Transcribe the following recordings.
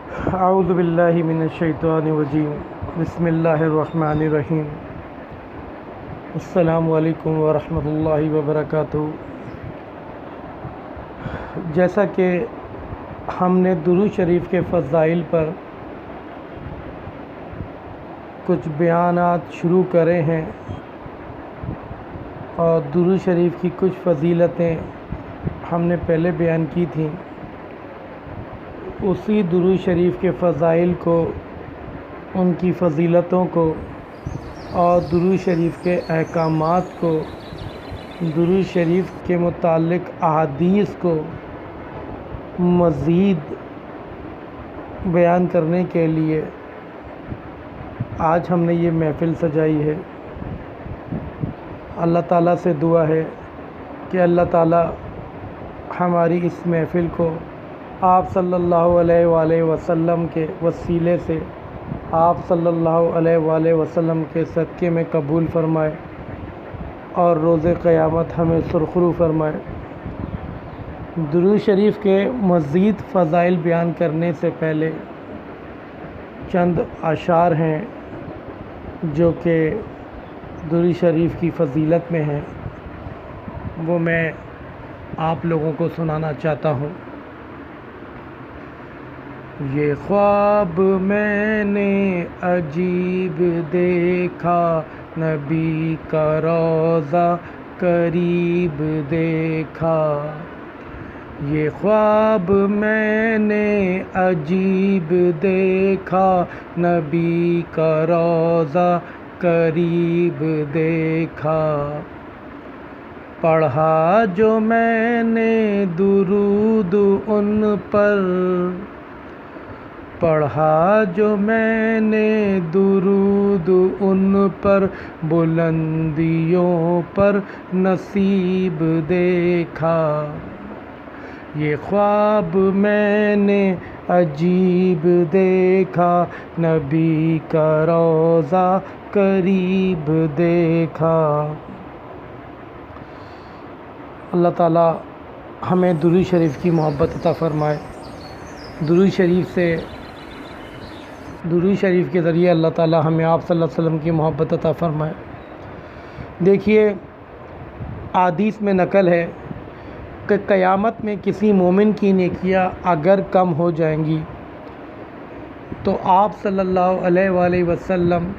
اعوذ باللہ من الشیطان الرجیم بسم اللہ الرحمن الرحیم السلام علیکم ورحمۃ اللہ وبرکاتہ۔ جیسا کہ ہم نے درود شریف کے فضائل پر کچھ بیانات شروع کرے ہیں اور درود شریف کی کچھ فضیلتیں ہم نے پہلے بیان کی تھیں، اسی درود شریف کے فضائل کو، ان کی فضیلتوں کو اور درود شریف کے احکامات کو، درود شریف کے متعلق احادیث کو مزید بیان کرنے کے لیے آج ہم نے یہ محفل سجائی ہے۔ اللہ تعالیٰ سے دعا ہے کہ اللہ تعالیٰ ہماری اس محفل کو آپ صلی اللہ علیہ وآلہ وسلم کے وسیلے سے، آپ صلی اللہ علیہ وآلہ وسلم کے صدقے میں قبول فرمائے اور روز قیامت ہمیں سرخرو فرمائے۔ درود شریف کے مزید فضائل بیان کرنے سے پہلے چند اشعار ہیں جو کہ درود شریف کی فضیلت میں ہیں، وہ میں آپ لوگوں کو سنانا چاہتا ہوں۔ یہ خواب میں نے عجیب دیکھا، نبی کا روضہ قریب دیکھا۔ یہ خواب میں نے عجیب دیکھا، نبی کا روضہ قریب دیکھا۔ پڑھا جو میں نے درود ان پر، پڑھا جو میں نے درود ان پر، بلندیوں پر نصیب دیکھا۔ یہ خواب میں نے عجیب دیکھا، نبی کا روضہ قریب دیکھا۔ اللہ تعالیٰ ہمیں درود شریف کی محبت عطا فرمائے۔ درود شریف کے ذریعے اللہ تعالیٰ ہمیں آپ صلی اللہ علیہ وسلم کی محبت عطا فرمائے۔ دیکھیے، حدیث میں نقل ہے کہ قیامت میں کسی مومن کی نیکیاں اگر کم ہو جائیں گی تو آپ صلی اللہ علیہ وآلہ وسلم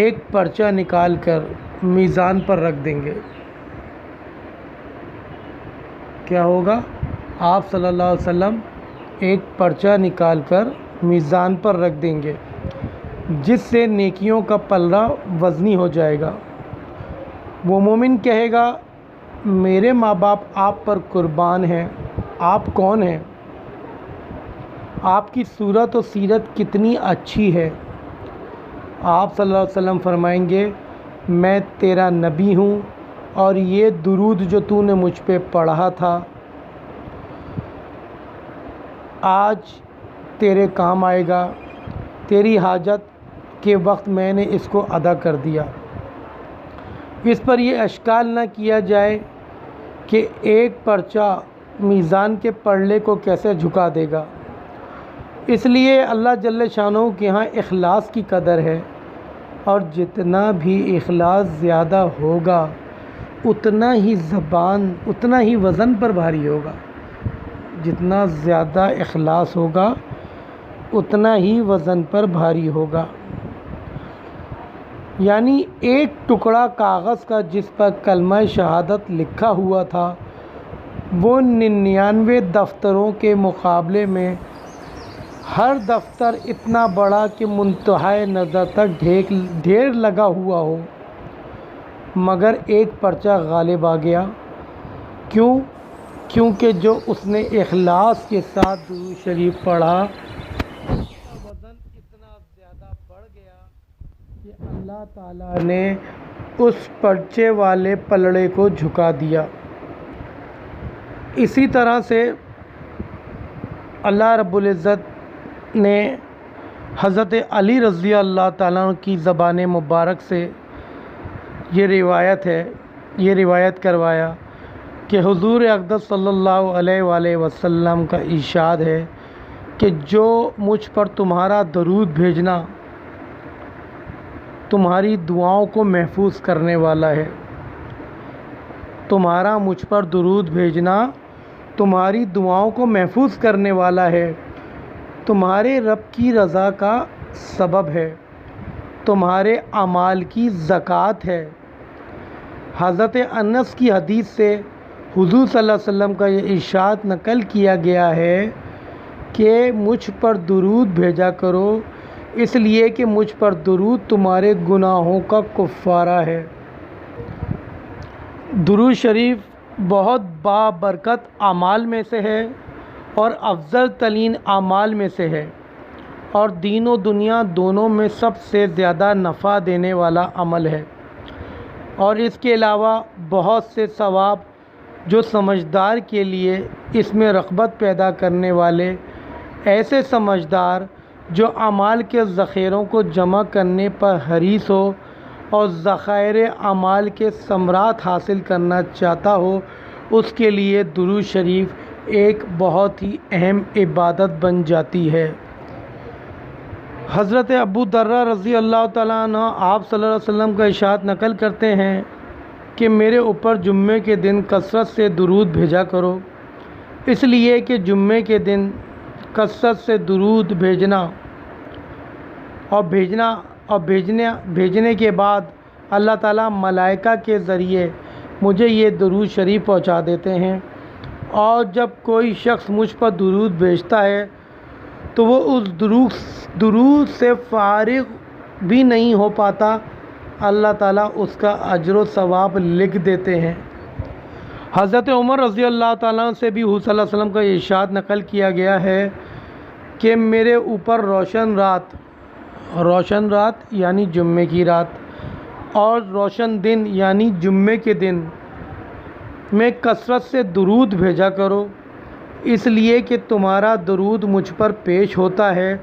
ایک پرچہ نکال کر میزان پر رکھ دیں گے۔ کیا ہوگا؟ آپ صلی اللہ علیہ وسلم ایک پرچہ نکال کر میزان پر رکھ دیں گے، جس سے نیکیوں کا پلڑا وزنی ہو جائے گا۔ وہ مومن کہے گا، میرے ماں باپ آپ پر قربان ہیں، آپ کون ہیں؟ آپ کی صورت و سیرت کتنی اچھی ہے۔ آپ صلی اللہ علیہ وسلم فرمائیں گے، میں تیرا نبی ہوں اور یہ درود جو تو نے مجھ پہ پڑھا تھا آج تیرے کام آئے گا، تیری حاجت کے وقت میں نے اس کو ادا کر دیا۔ اس پر یہ اشکال نہ کیا جائے کہ ایک پرچہ میزان کے پلڑے کو کیسے جھکا دے گا۔ اس لیے اللہ جل شانہ کے ہاں اخلاص کی قدر ہے، اور جتنا بھی اخلاص زیادہ ہوگا اتنا ہی وزن پر بھاری ہوگا۔ جتنا زیادہ اخلاص ہوگا اتنا ہی وزن پر بھاری ہوگا۔ یعنی ایک ٹکڑا کاغذ کا جس پر کلمہ شہادت لکھا ہوا تھا، وہ 99 دفتروں کے مقابلے میں ہر دفتر اتنا بڑا کہ منتہائے نظر تک ڈھیر لگا ہوا ہو، مگر ایک پرچہ غالب آ گیا۔ کیوں؟ کیونکہ جو اس نے اخلاص کے ساتھ درود شریف پڑھا، اس کا وزن اتنا زیادہ بڑھ گیا کہ اللہ تعالیٰ نے اس پرچے والے پلڑے کو جھکا دیا۔ اسی طرح سے اللہ رب العزت نے حضرت علی رضی اللہ تعالیٰ کی زبان مبارک سے یہ روایت کروایا کہ حضور اقدس صلی اللہ علیہ وآلہ وسلم کا ارشاد ہے کہ جو مجھ پر تمہارا درود بھیجنا تمہاری دعاؤں کو محفوظ کرنے والا ہے۔ تمہارا مجھ پر درود بھیجنا تمہاری دعاؤں کو محفوظ کرنے والا ہے، تمہارے رب کی رضا کا سبب ہے، تمہارے اعمال کی زکوٰۃ ہے۔ حضرت انس کی حدیث سے حضور صلی اللہ علیہ وسلم کا یہ ارشاد نقل کیا گیا ہے کہ مجھ پر درود بھیجا کرو، اس لیے کہ مجھ پر درود تمہارے گناہوں کا کفارہ ہے۔ درود شریف بہت بابرکت اعمال میں سے ہے اور افضل ترین اعمال میں سے ہے، اور دین و دنیا دونوں میں سب سے زیادہ نفع دینے والا عمل ہے، اور اس کے علاوہ بہت سے ثواب جو سمجھدار کے لیے اس میں رغبت پیدا کرنے والے، ایسے سمجھدار جو اعمال کے ذخیروں کو جمع کرنے پر حریص ہو اور ذخائر اعمال کے ثمرات حاصل کرنا چاہتا ہو، اس کے لیے درود شریف ایک بہت ہی اہم عبادت بن جاتی ہے۔ حضرت ابو درداء رضی اللہ تعالیٰ عنہ آپ صلی اللہ علیہ وسلم کا ارشاد نقل کرتے ہیں کہ میرے اوپر جمعے کے دن کثرت سے درود بھیجا کرو، اس لیے کہ جمعے کے دن کثرت سے درود بھیجنے کے بعد اللہ تعالیٰ ملائکہ کے ذریعے مجھے یہ درود شریف پہنچا دیتے ہیں، اور جب کوئی شخص مجھ پر درود بھیجتا ہے تو وہ اس درود سے فارغ بھی نہیں ہو پاتا، اللہ تعالیٰ اس کا اجر و ثواب لکھ دیتے ہیں۔ حضرت عمر رضی اللہ تعالیٰ سے بھی حضور صلی اللہ علیہ وسلم کا ارشاد نقل کیا گیا ہے کہ میرے اوپر روشن رات یعنی جمعے کی رات اور روشن دن یعنی جمعے کے دن میں کثرت سے درود بھیجا کرو، اس لیے کہ تمہارا درود مجھ پر پیش ہوتا ہے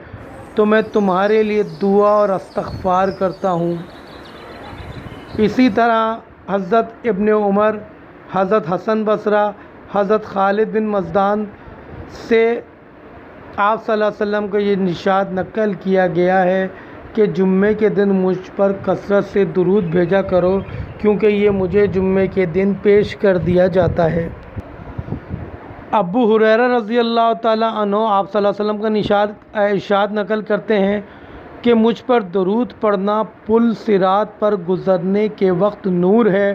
تو میں تمہارے لیے دعا اور استغفار کرتا ہوں۔ اسی طرح حضرت ابن عمر، حضرت حسن بصری، حضرت خالد بن مزدان سے آپ صلی اللہ علیہ وسلم کا یہ ارشاد نقل کیا گیا ہے کہ جمعے کے دن مجھ پر کثرت سے درود بھیجا کرو، کیونکہ یہ مجھے جمعے کے دن پیش کر دیا جاتا ہے۔ ابو ہریرہ رضی اللہ تعالیٰ عنہ آپ صلی اللہ علیہ وسلم کا ارشاد نقل کرتے ہیں کہ مجھ پر درود پڑھنا پل صراط پر گزرنے کے وقت نور ہے،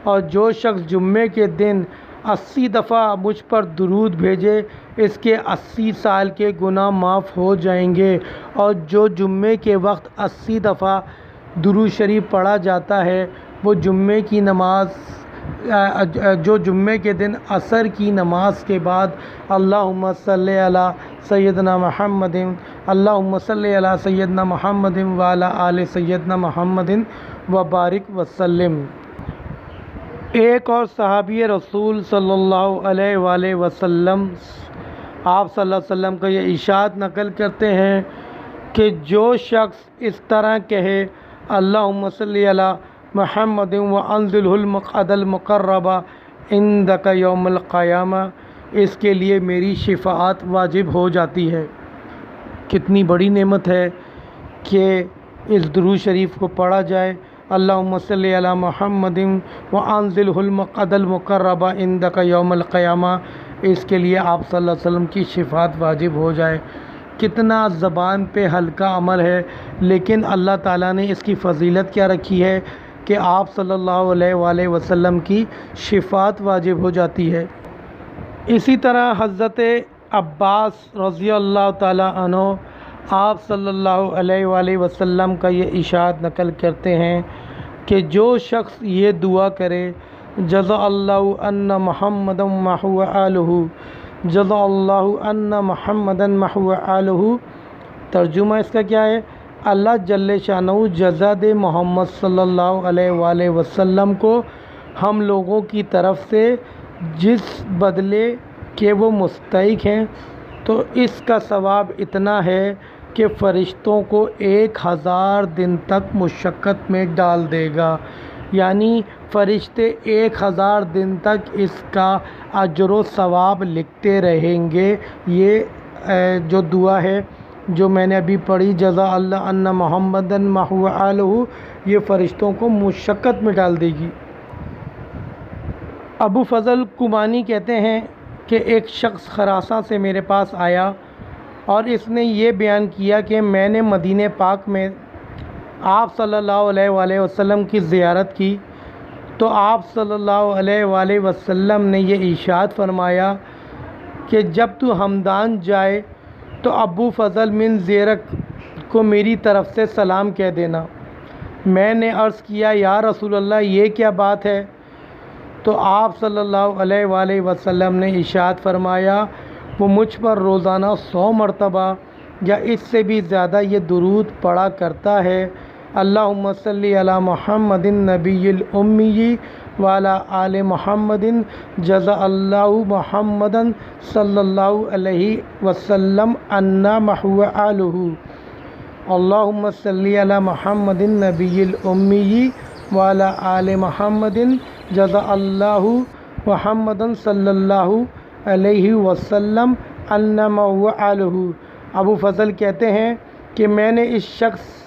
اور جو شخص جمعے کے دن 80 دفعہ مجھ پر درود بھیجے اس کے 80 سال کے گناہ معاف ہو جائیں گے، اور جو جمعے کے وقت 80 دفعہ درود شریف پڑھا جاتا ہے وہ جو جمعے کے دن عصر کی نماز کے بعد اللہم صلی علی سیدنا محمد اللہم صلی علی سیدنا محمد وعلی آل سیدنا محمد وبارک وسلم۔ ایک اور صحابی رسول صلی اللہ علیہ وآلہ وسلم آپ صلی اللہ علیہ وسلم کا یہ ارشاد نقل کرتے ہیں کہ جو شخص اس طرح کہے اللہم صلی علی محمد وانزلہ المقعد المقرب عندک یوم القیامہ، اس کے لیے میری شفاعت واجب ہو جاتی ہے۔ کتنی بڑی نعمت ہے کہ اس درود شریف کو پڑھا جائے، اللہم صلی علی محمد وانزلہ المقعد المقرب عندک یوم القیامہ، اس کے لیے آپ صلی اللہ علیہ وسلم کی شفاعت واجب ہو جائے۔ کتنا زبان پہ ہلکا عمل ہے، لیکن اللہ تعالیٰ نے اس کی فضیلت کیا رکھی ہے کہ آپ صلی اللہ علیہ وآلہ وسلم کی شفاعت واجب ہو جاتی ہے۔ اسی طرح حضرت عباس رضی اللہ تعالیٰ عنہ آپ صلی اللہ علیہ وآلہ وسلم کا یہ ارشاد نقل کرتے ہیں کہ جو شخص یہ دعا کرے جزا اللہ ان محمدا محو آلہ، جزا اللہ ان محمدا محو آلہ، ترجمہ اس کا کیا ہے؟ اللہ جل شانہ جزا دے محمد صلی اللہ علیہ وآلہ وسلم کو ہم لوگوں کی طرف سے جس بدلے کے وہ مستحق ہیں، تو اس کا ثواب اتنا ہے کہ فرشتوں کو 1000 دن تک مشقت میں ڈال دے گا، یعنی فرشتے 1000 دن تک اس کا اجر و ثواب لکھتے رہیں گے۔ یہ جو دعا ہے جو میں نے ابھی پڑھی، جزا اللہ ان محمدن محو آلہ، یہ فرشتوں کو مشقت میں ڈال دے گی۔ ابو فضل کمانی کہتے ہیں کہ ایک شخص خراساں سے میرے پاس آیا اور اس نے یہ بیان کیا کہ میں نے مدینہ پاک میں آپ صلی اللہ علیہ وآلہ وسلم کی زیارت کی تو آپ صلی اللہ علیہ وآلہ وسلم نے یہ ارشاد فرمایا کہ جب تو ہمدان جائے تو ابو فضل من زیرک کو میری طرف سے سلام کہہ دینا۔ میں نے عرض کیا یا رسول اللہ یہ کیا بات ہے؟ تو آپ صلی اللہ علیہ وآلہ وسلم نے ارشاد فرمایا وہ مجھ پر روزانہ 100 مرتبہ یا اس سے بھی زیادہ یہ درود پڑھا کرتا ہے، اللہم صلی علی محمد النبی الامی وعلی آل محمد جزا اللہ محمد صلی اللہ علیہ وسلم عنا محو آلہ، اللہم صلی علی محمد النبی الامی وعلی آل محمد جزا اللہ محمد صلی اللہ علیہ وسلم عنا محو آلہ۔ ابو فضل کہتے ہیں کہ میں نے اس شخص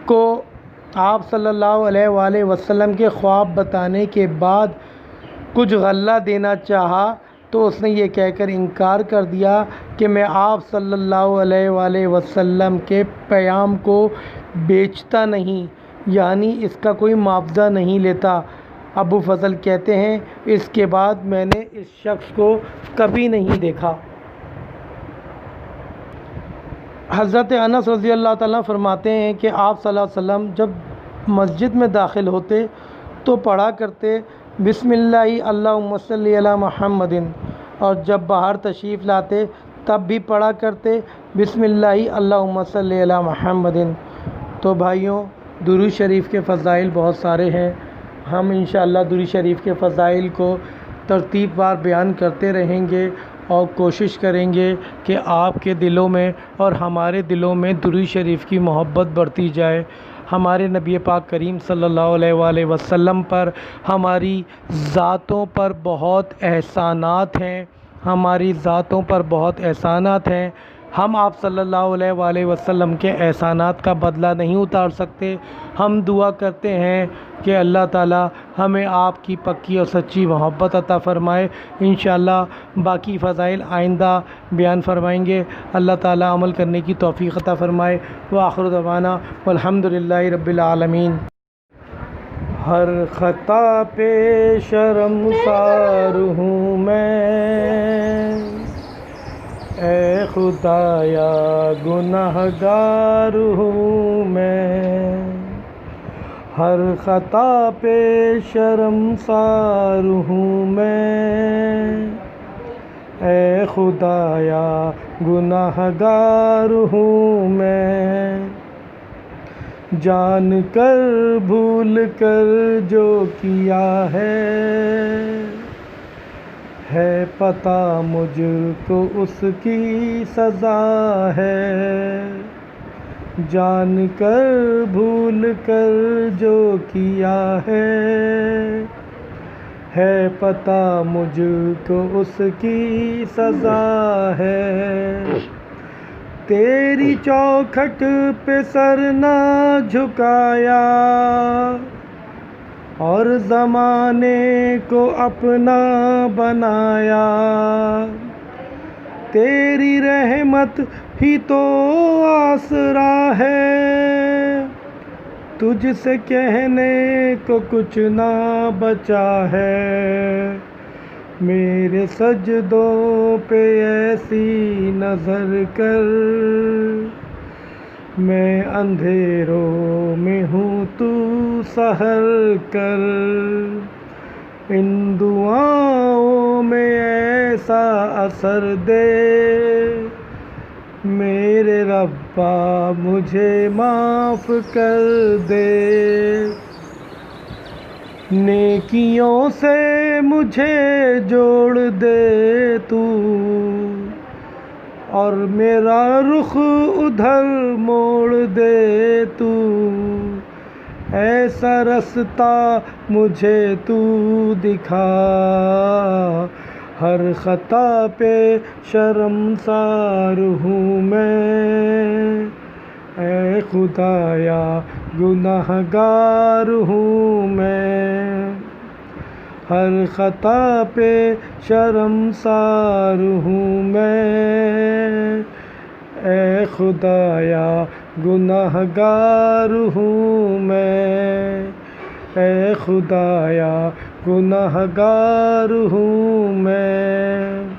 کو آپ صلی اللہ علیہ وآلہ وسلم کے خواب بتانے کے بعد کچھ غلہ دینا چاہا تو اس نے یہ کہہ کر انکار کر دیا کہ میں آپ صلی اللہ علیہ وآلہ وسلم کے پیام کو بیچتا نہیں، یعنی اس کا کوئی معاوضہ نہیں لیتا۔ ابو فضل کہتے ہیں اس کے بعد میں نے اس شخص کو کبھی نہیں دیکھا۔ حضرت انس رضی اللہ تعالیٰ فرماتے ہیں کہ آپ صلی اللہ علیہ وسلم جب مسجد میں داخل ہوتے تو پڑھا کرتے بسم اللہ اللہم صلی علی محمد، اور جب باہر تشریف لاتے تب بھی پڑھا کرتے بسم اللہ اللہم صلی علی محمد۔ تو بھائیوں، درود شریف کے فضائل بہت سارے ہیں، ہم انشاءاللہ درود شریف کے فضائل کو ترتیب وار بیان کرتے رہیں گے اور کوشش کریں گے کہ آپ کے دلوں میں اور ہمارے دلوں میں درود شریف کی محبت بڑھتی جائے۔ ہمارے نبی پاک کریم صلی اللہ علیہ وآلہ وسلم پر ہماری ذاتوں پر بہت احسانات ہیں، ہماری ذاتوں پر بہت احسانات ہیں۔ ہم آپ صلی اللہ علیہ وآلہ وسلم کے احسانات کا بدلہ نہیں اتار سکتے۔ ہم دعا کرتے ہیں کہ اللہ تعالی ہمیں آپ کی پکی اور سچی محبت عطا فرمائے۔ انشاءاللہ باقی فضائل آئندہ بیان فرمائیں گے۔ اللہ تعالی عمل کرنے کی توفیق عطا فرمائے۔ وآخر دعوانا والحمد للہ رب العالمین۔ ہر خطا پہ شرمسار ہوں میں، اے خدایا گناہ گار ہوں میں، ہر خطا پہ شرمسار ہوں میں، اے خدایا گناہ گار ہوں میں، جان کر بھول کر جو کیا ہے پتہ مجھ کو اس کی سزا ہے، جان کر بھول کر جو کیا ہے پتہ مجھ کو اس کی سزا ہے، تیری چوکھٹ پہ سر نہ جھکایا اور زمانے کو اپنا بنایا، تیری رحمت ہی تو آسرا ہے، تجھ سے کہنے کو کچھ نہ بچا ہے، میرے سجدوں پہ ایسی نظر کر، میں اندھیروں میں ہوں تو سحر کر، ان دعاؤں میں ایسا اثر دے، میرے ربا مجھے معاف کر دے، نیکیوں سے مجھے جوڑ دے تو، اور میرا رخ ادھر موڑ دے تو، ایسا رستہ مجھے تو دکھا، ہر خطا پہ شرمسار ہوں میں، اے خدایا گناہ گار ہوں میں، ہر خطا پہ شرمسار ہوں میں، اے خدایا گناہ گار ہوں میں، اے خدایا گناہ گار ہوں میں۔